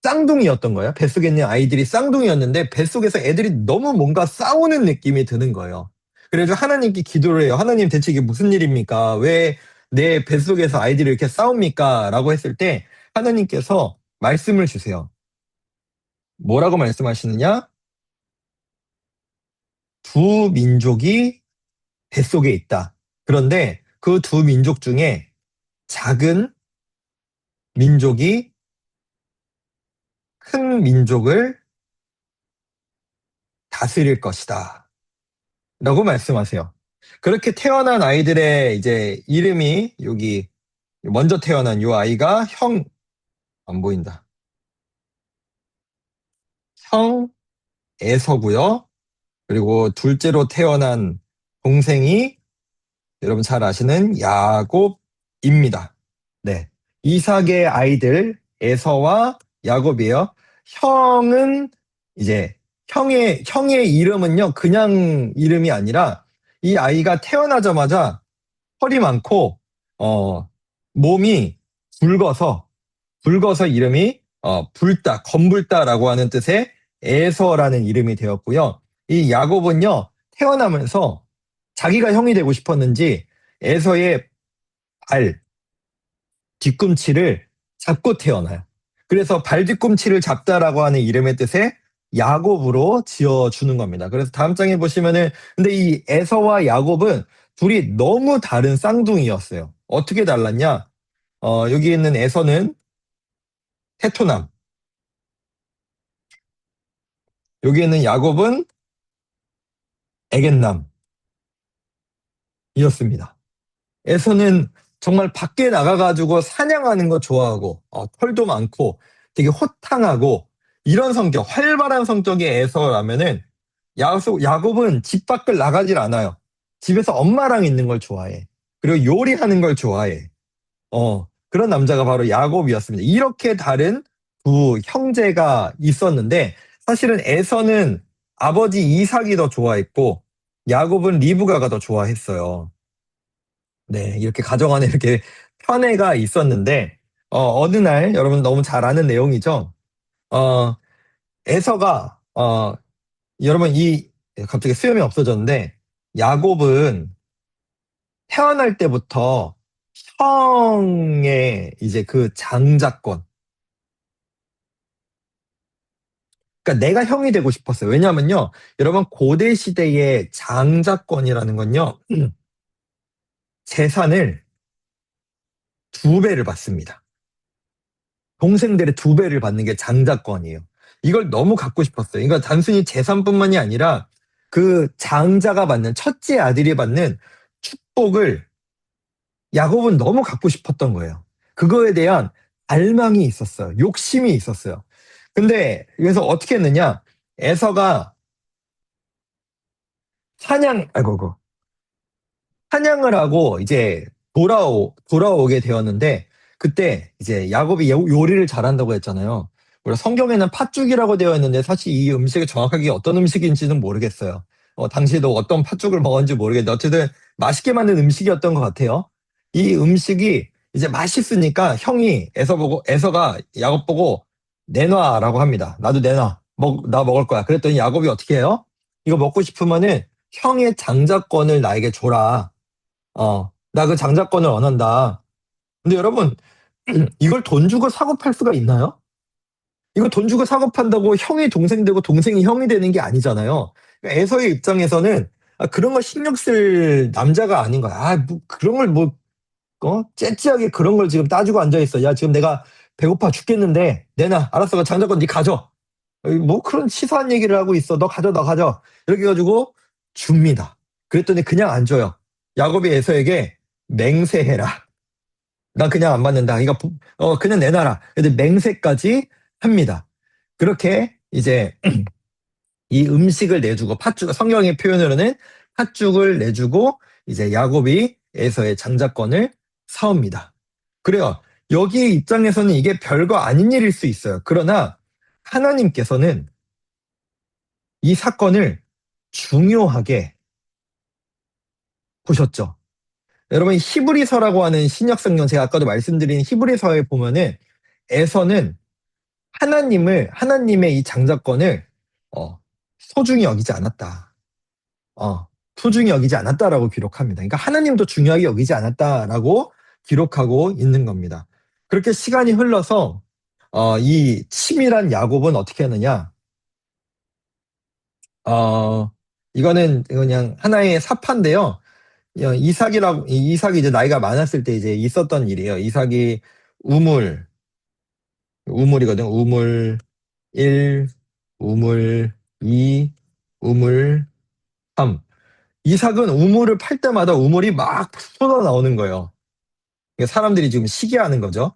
쌍둥이였던 거예요. 뱃속에 있는 아이들이 쌍둥이였는데 뱃속에서 애들이 너무 뭔가 싸우는 느낌이 드는 거예요. 그래서 하나님께 기도를 해요. 하나님 대체 이게 무슨 일입니까? 왜 내 뱃속에서 아이들이 이렇게 싸웁니까? 라고 했을 때 하나님께서 말씀을 주세요. 뭐라고 말씀하시느냐? 두 민족이 뱃속에 있다. 그런데 그 두 민족 중에 작은 민족이 큰 민족을 다스릴 것이다. 라고 말씀하세요. 그렇게 태어난 아이들의 이제 이름이 여기 먼저 태어난 이 아이가 안 보인다. 형 에서고요. 그리고 둘째로 태어난 동생이 여러분 잘 아시는 야곱입니다. 네. 이삭의 아이들 에서와 야곱이에요. 형은 이제 형의 이름은요. 그냥 이름이 아니라 이 아이가 태어나자마자 털이 많고 몸이 붉어서 이름이 검붉다라고 하는 뜻의 에서라는 이름이 되었고요. 이 야곱은요 태어나면서 자기가 형이 되고 싶었는지 에서의 발 뒤꿈치를 잡고 태어나요. 그래서 발 뒤꿈치를 잡다라고 하는 이름의 뜻에 야곱으로 지어주는 겁니다. 그래서 다음 장에 보시면은 근데 이 에서와 야곱은 둘이 너무 다른 쌍둥이였어요. 어떻게 달랐냐? 여기 있는 에서는 테토남, 여기 있는 야곱은 에겐남이었습니다. 에서는 정말 밖에 나가가지고 사냥하는 거 좋아하고 털도 많고 되게 호탕하고 이런 성격, 활발한 성격의 에서라면은 야곱은 집 밖을 나가질 않아요. 집에서 엄마랑 있는 걸 좋아해. 그리고 요리하는 걸 좋아해. 그런 남자가 바로 야곱이었습니다. 이렇게 다른 두 형제가 있었는데 사실은 에서는 아버지 이삭이 더 좋아했고 야곱은 리브가가 더 좋아했어요. 네, 이렇게 가정 안에 이렇게 편애가 있었는데 어느 날 여러분 너무 잘 아는 내용이죠. 어, 에서가 여러분 갑자기 수염이 없어졌는데 야곱은 태어날 때부터 형의 이제 그 장자권. 그러니까 내가 형이 되고 싶었어요. 왜냐하면요, 여러분 고대 시대의 장자권이라는 건요, 재산을 두 배를 받습니다. 동생들의 두 배를 받는 게 장자권이에요. 이걸 너무 갖고 싶었어요. 그러니까 단순히 재산뿐만이 아니라 그 장자가 받는 첫째 아들이 받는 축복을 야곱은 너무 갖고 싶었던 거예요. 그거에 대한 갈망이 있었어요. 욕심이 있었어요. 근데 그래서 어떻게 했느냐? 에서가 아이고, 사냥을 하고 이제 돌아오게 되었는데 그때 이제 야곱이 요리를 잘한다고 했잖아요. 그리고 성경에는 팥죽이라고 되어 있는데 사실 이 음식이 정확하게 어떤 음식인지는 모르겠어요. 당시에도 어떤 팥죽을 먹었는지 모르겠는데 어쨌든 맛있게 만든 음식이었던 것 같아요. 이 음식이 이제 맛있으니까 형이 에서가 야곱 보고 내놔라고 합니다. 나도 내놔. 나 먹을 거야. 그랬더니 야곱이 어떻게 해요? 이거 먹고 싶으면은 형의 장자권을 나에게 줘라. 나 그 장자권을 원한다. 근데 여러분, 이걸 돈 주고 사고 팔 수가 있나요? 이거 돈 주고 사고 판다고 형이 동생 되고 동생이 형이 되는 게 아니잖아요. 그러니까 에서의 입장에서는 그런 거 신경 쓸 남자가 아닌 거야. 뭐 그런 걸 뭐, 째째하게 그런 걸 지금 따지고 앉아있어. 야, 지금 내가 배고파 죽겠는데, 내놔. 알았어. 그 장자권 네 가져. 뭐 그런 치사한 얘기를 하고 있어. 너 가져, 너 가져. 이렇게 해가지고 줍니다. 그랬더니 그냥 안 줘요. 야곱이 에서에게 맹세해라. 나 그냥 안 받는다. 이거 그냥 내놔라. 근데 맹세까지 합니다. 그렇게 이제 이 음식을 내주고 팥죽 성경의 표현으로는 팥죽을 내주고 이제 야곱이 에서의 장자권을 사옵니다. 그래요. 여기의 입장에서는 이게 별거 아닌 일일 수 있어요. 그러나 하나님께서는 이 사건을 중요하게 보셨죠. 여러분 히브리서라고 하는 신약 성경 제가 아까도 말씀드린 히브리서에 보면은 에서는 하나님의 이 장자권을 소중히 여기지 않았다. 소중히 여기지 않았다라고 기록합니다. 그러니까 하나님도 중요하게 여기지 않았다라고 기록하고 있는 겁니다. 그렇게 시간이 흘러서 이 치밀한 야곱은 어떻게 하느냐? 이거는 그냥 하나의 사파인데요. 이삭이 이제 나이가 많았을 때 이제 있었던 일이에요. 이삭이 우물, 우물이거든. 우물 1, 우물 2, 우물 3. 이삭은 우물을 팔 때마다 우물이 막 쏟아 나오는 거예요. 사람들이 지금 시기하는 거죠.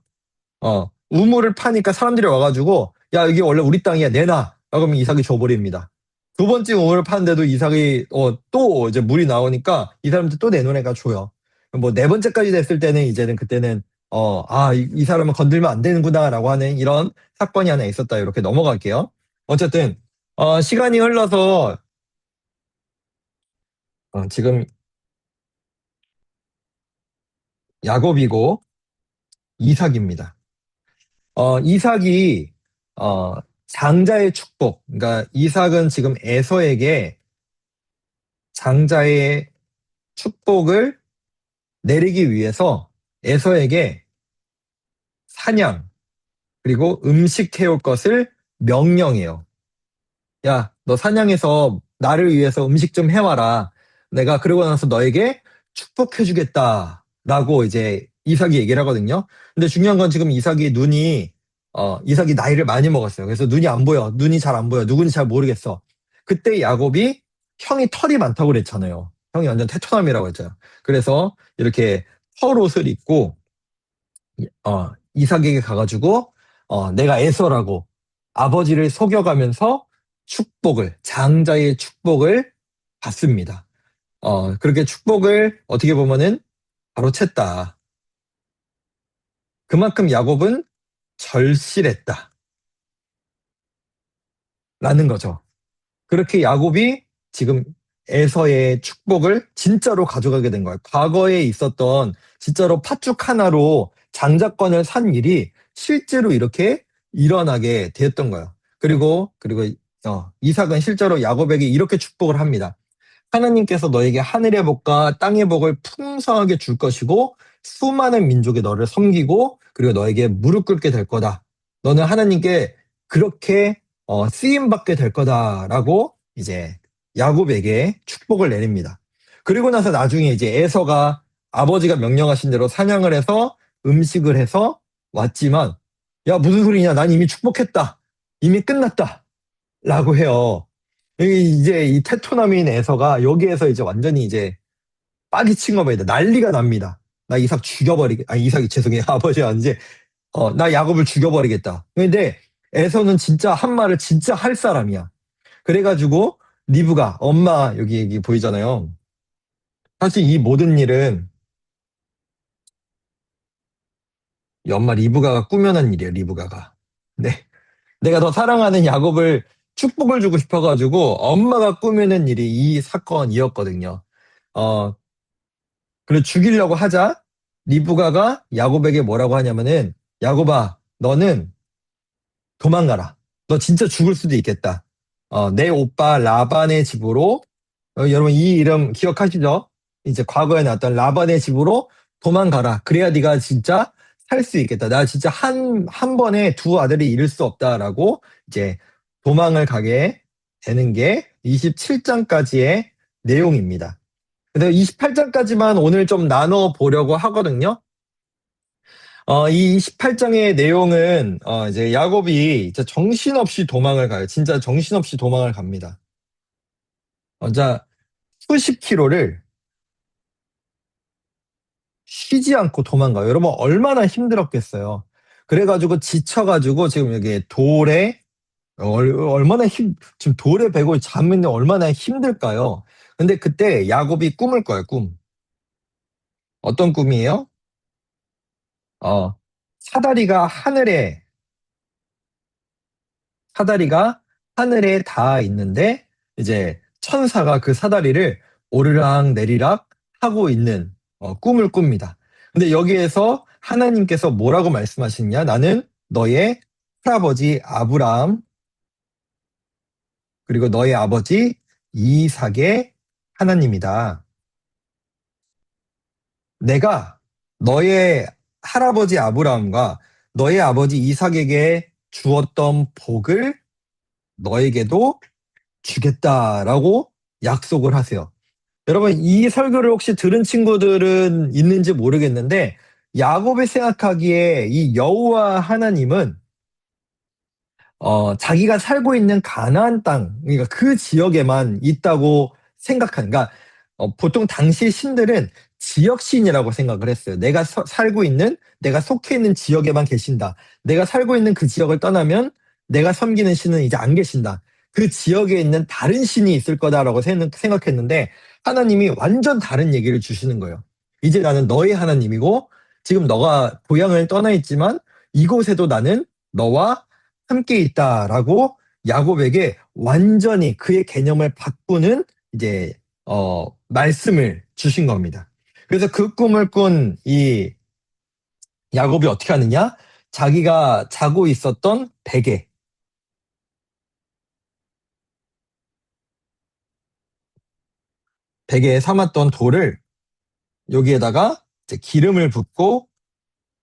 우물을 파니까 사람들이 와가지고, 야, 이게 원래 우리 땅이야, 내놔. 그러면 이삭이 줘버립니다. 두 번째 우물을 파는데도 이삭이, 또 이제 물이 나오니까 이 사람들 또 내놓으니까 줘요. 뭐 네 번째까지 됐을 때는 이제는 그때는, 이 사람은 건들면 안 되는구나라고 하는 이런 사건이 하나 있었다. 이렇게 넘어갈게요. 어쨌든, 시간이 흘러서, 지금 야곱이고 이삭입니다. 이삭이 어, 장자의 축복, 그러니까 이삭은 지금 에서에게 장자의 축복을 내리기 위해서 에서에게 사냥 그리고 음식 해올 것을 명령해요. 야, 너 사냥해서 나를 위해서 음식 좀 해와라. 내가 그러고 나서 너에게 축복해주겠다. 라고 이제 이삭이 얘기를 하거든요. 근데 중요한 건 지금 이삭이 나이를 많이 먹었어요. 그래서 눈이 안 보여. 눈이 잘 안 보여. 누군지 잘 모르겠어. 그때 야곱이 형이 털이 많다고 그랬잖아요. 형이 완전 테토남이라고 했잖아요. 그래서 이렇게 털옷을 입고 이삭에게 가가지고 내가 에서라고 아버지를 속여가면서 장자의 축복을 받습니다. 그렇게 축복을 어떻게 보면은 바로 챘다. 그만큼 야곱은 절실했다. 라는 거죠. 그렇게 야곱이 지금 에서의 축복을 진짜로 가져가게 된 거예요. 과거에 있었던 진짜로 팥죽 하나로 장자권을 산 일이 실제로 이렇게 일어나게 되었던 거예요. 그리고 이삭은 실제로 야곱에게 이렇게 축복을 합니다. 하나님께서 너에게 하늘의 복과 땅의 복을 풍성하게 줄 것이고 수많은 민족이 너를 섬기고 그리고 너에게 무릎 꿇게 될 거다. 너는 하나님께 그렇게 쓰임 받게 될 거다라고 이제 야곱에게 축복을 내립니다. 그리고 나서 나중에 이제 에서가 아버지가 명령하신 대로 사냥을 해서 음식을 해서 왔지만 야 무슨 소리냐 난 이미 축복했다. 이미 끝났다. 라고 해요. 이제 이 테토나민 에서가 여기에서 이제 완전히 이제 빡이 친 겁니다. 난리가 납니다. 나 이삭 죽여버리겠, 아, 이삭이 죄송해요. 아버지가 이제, 나 야곱을 죽여버리겠다. 근데 에서는 진짜 한 말을 진짜 할 사람이야. 그래가지고 리브가 엄마 여기 보이잖아요. 사실 이 모든 일은 이 엄마 리브가가 꾸며낸 일이에요. 리브가가. 네. 내가 더 사랑하는 야곱을 축복을 주고 싶어가지고 엄마가 꾸며낸 일이 이 사건이었거든요. 어, 그래 죽이려고 하자 리브가가 야곱에게 뭐라고 하냐면은 야곱아 너는 도망가라. 너 진짜 죽을 수도 있겠다. 내 오빠 라반의 집으로 여러분 이 이름 기억하시죠? 이제 과거에 나왔던 라반의 집으로 도망가라. 그래야 네가 진짜 살 수 있겠다. 나 진짜 한 번에 두 아들이 잃을 수 없다라고 이제 도망을 가게 되는 게 27장까지의 내용입니다. 그래서 28장까지만 오늘 좀 나눠 보려고 하거든요. 이 28장의 내용은 이제 야곱이 이제 정신없이 도망을 가요. 진짜 정신없이 도망을 갑니다. 자, 수십 킬로를 쉬지 않고 도망가요. 여러분 얼마나 힘들었겠어요. 그래가지고 지쳐가지고 지금 여기 돌에 얼마나 지금 돌에 베고 잠는데 얼마나 힘들까요? 근데 그때 야곱이 꿈을 꿔요, 꿈. 어떤 꿈이에요? 어, 사다리가 하늘에 사다리가 하늘에 닿아 있는데 이제 천사가 그 사다리를 오르락 내리락 하고 있는 꿈을 꿉니다. 근데 여기에서 하나님께서 뭐라고 말씀하시냐? 나는 너의 할아버지 아브라함 그리고 너의 아버지 이삭의 하나님이다. 내가 너의 할아버지 아브라함과 너의 아버지 이삭에게 주었던 복을 너에게도 주겠다라고 약속을 하세요. 여러분, 이 설교를 혹시 들은 친구들은 있는지 모르겠는데, 야곱이 생각하기에 이 여호와 하나님은 자기가 살고 있는 가나안 땅, 그러니까 그 지역에만 있다고 생각하는, 그러니까 보통 당시 신들은 지역신이라고 생각을 했어요. 내가 살고 있는, 내가 속해 있는 지역에만 계신다. 내가 살고 있는 그 지역을 떠나면 내가 섬기는 신은 이제 안 계신다. 그 지역에 있는 다른 신이 있을 거다라고 생각했는데 하나님이 완전 다른 얘기를 주시는 거예요. 이제 나는 너의 하나님이고 지금 너가 고향을 떠나 있지만 이곳에도 나는 너와 함께 있다라고 야곱에게 완전히 그의 개념을 바꾸는 이제 말씀을 주신 겁니다. 그래서 그 꿈을 꾼 이 야곱이 어떻게 하느냐? 자기가 자고 있었던 베개에 삼았던 돌을 여기에다가 이제 기름을 붓고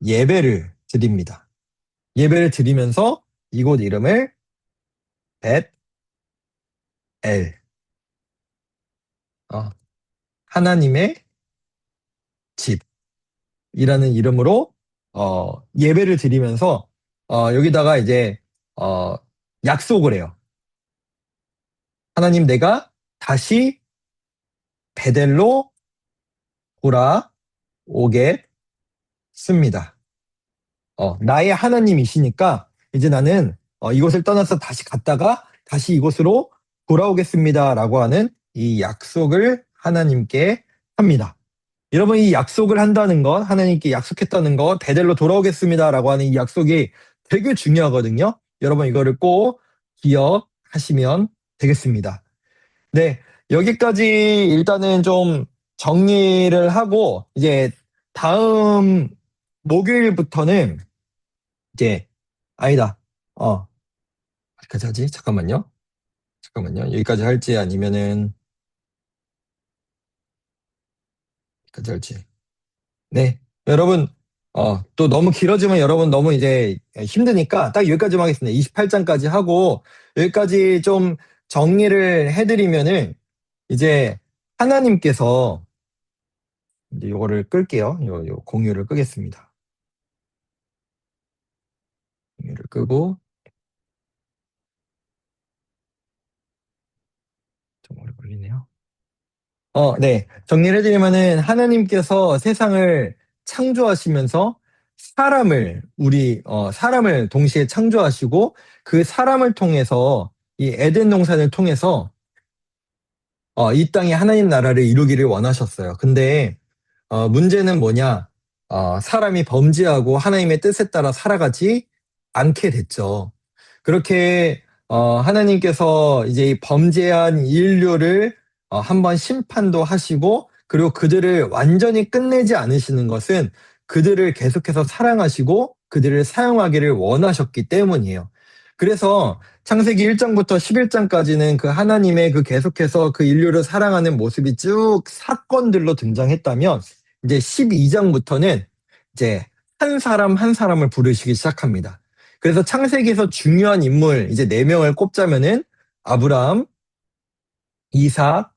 예배를 드립니다. 예배를 드리면서 이곳 이름을 벳엘, 하나님의 집이라는 이름으로 예배를 드리면서 여기다가 이제 어, 약속을 해요. 하나님 내가 다시 베델로 돌아오겠습니다. 나의 하나님이시니까 이제 나는 이곳을 떠나서 다시 갔다가 다시 이곳으로 돌아오겠습니다라고 하는 이 약속을 하나님께 합니다. 여러분 이 약속을 한다는 것, 하나님께 약속했다는 것, 베델로 돌아오겠습니다라고 하는 이 약속이 되게 중요하거든요. 여러분 이거를 꼭 기억하시면 되겠습니다. 네, 여기까지 일단은 좀 정리를 하고 이제 다음 목요일부터는 이제 아니다. 어디까지 하지? 잠깐만요. 여기까지 할지 아니면은 여기까지 할지. 네, 여러분 또 너무 길어지면 여러분 너무 이제 힘드니까 딱 여기까지만 하겠습니다. 28장까지 하고 여기까지 좀 정리를 해드리면은 이제 하나님께서 이제 요거를 끌게요. 요 공유를 끄겠습니다. 공유를 끄고 좀 오래 걸리네요. 네. 정리를 해드리면은 하나님께서 세상을 창조하시면서 사람을 동시에 창조하시고 그 사람을 통해서 이 에덴 동산을 통해서 이 땅에 하나님 나라를 이루기를 원하셨어요. 근데 문제는 뭐냐? 사람이 범죄하고 하나님의 뜻에 따라 살아가지 않게 됐죠. 그렇게 하나님께서 이제 이 범죄한 인류를 한번 심판도 하시고 그리고 그들을 완전히 끝내지 않으시는 것은 그들을 계속해서 사랑하시고 그들을 사용하기를 원하셨기 때문이에요. 그래서 창세기 1장부터 11장까지는 그 하나님의 그 계속해서 그 인류를 사랑하는 모습이 쭉 사건들로 등장했다면 이제 12장부터는 이제 한 사람 한 사람을 부르시기 시작합니다. 그래서 창세기에서 중요한 인물 이제 네 명을 꼽자면은 아브라함, 이삭,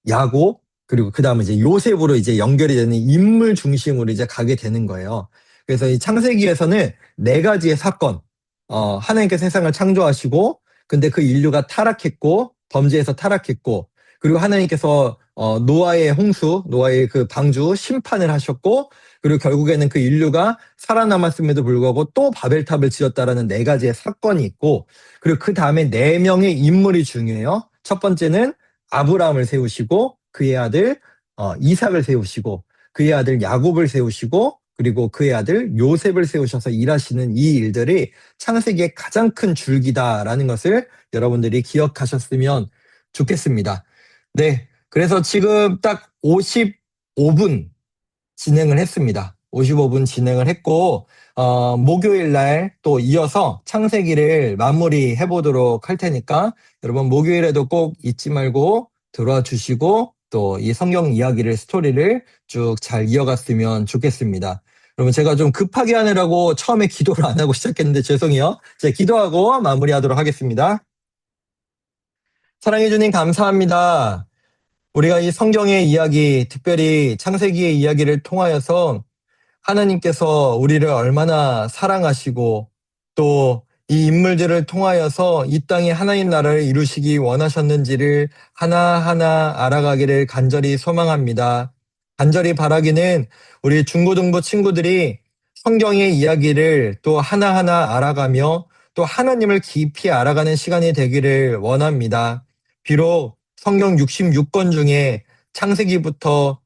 야곱, 그리고 그 다음에 이제 요셉으로 이제 연결이 되는 인물 중심으로 이제 가게 되는 거예요. 그래서 이 창세기에서는 네 가지의 사건, 하나님께 세상을 창조하시고, 근데 그 인류가 타락했고, 범죄에서 타락했고, 그리고 하나님께서 노아의 홍수, 노아의 그 방주 심판을 하셨고, 그리고 결국에는 그 인류가 살아남았음에도 불구하고 또 바벨탑을 지었다라는 네 가지의 사건이 있고, 그리고 그 다음에 네 명의 인물이 중요해요. 첫 번째는 아브라함을 세우시고 그의 아들 이삭을 세우시고 그의 아들 야곱을 세우시고 그리고 그의 아들 요셉을 세우셔서 일하시는 이 일들이 창세기의 가장 큰 줄기다라는 것을 여러분들이 기억하셨으면 좋겠습니다. 네, 그래서 지금 딱 55분 진행을 했습니다. 55분 진행을 했고 목요일 날 또 이어서 창세기를 마무리해 보도록 할 테니까 여러분 목요일에도 꼭 잊지 말고 들어와 주시고 또 이 성경 이야기를 스토리를 쭉 잘 이어갔으면 좋겠습니다. 여러분 제가 좀 급하게 하느라고 처음에 기도를 안 하고 시작했는데 죄송해요. 제가 기도하고 마무리하도록 하겠습니다. 사랑해 주님 감사합니다. 우리가 이 성경의 이야기, 특별히 창세기의 이야기를 통하여서 하나님께서 우리를 얼마나 사랑하시고 또 이 인물들을 통하여서 이 땅에 하나님 나라를 이루시기 원하셨는지를 하나하나 알아가기를 간절히 소망합니다. 간절히 바라기는 우리 중고등부 친구들이 성경의 이야기를 또 하나하나 알아가며 또 하나님을 깊이 알아가는 시간이 되기를 원합니다. 비록 성경 66권 중에 창세기부터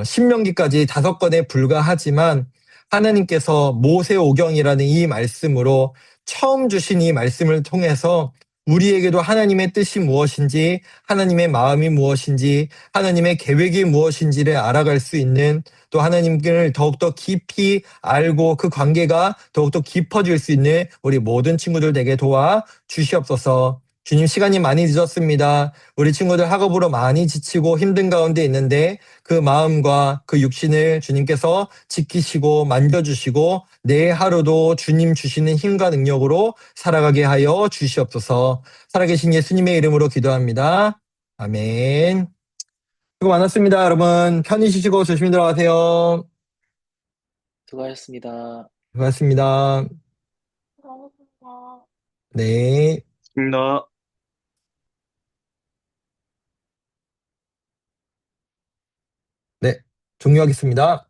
신명기까지 5권에 불과하지만 하나님께서 모세오경이라는 이 말씀으로 처음 주신 이 말씀을 통해서 우리에게도 하나님의 뜻이 무엇인지, 하나님의 마음이 무엇인지, 하나님의 계획이 무엇인지를 알아갈 수 있는 또 하나님을 더욱더 깊이 알고 그 관계가 더욱더 깊어질 수 있는 우리 모든 친구들 되게 도와 주시옵소서. 주님 시간이 많이 늦었습니다. 우리 친구들 학업으로 많이 지치고 힘든 가운데 있는데 그 마음과 그 육신을 주님께서 지키시고 만져주시고 내 하루도 주님 주시는 힘과 능력으로 살아가게 하여 주시옵소서. 살아계신 예수님의 이름으로 기도합니다. 아멘. 수고 많았습니다, 여러분. 편히 쉬시고 조심히 들어가세요. 수고하셨습니다. 수고하셨습니다. 네. 나 네. 종료하겠습니다.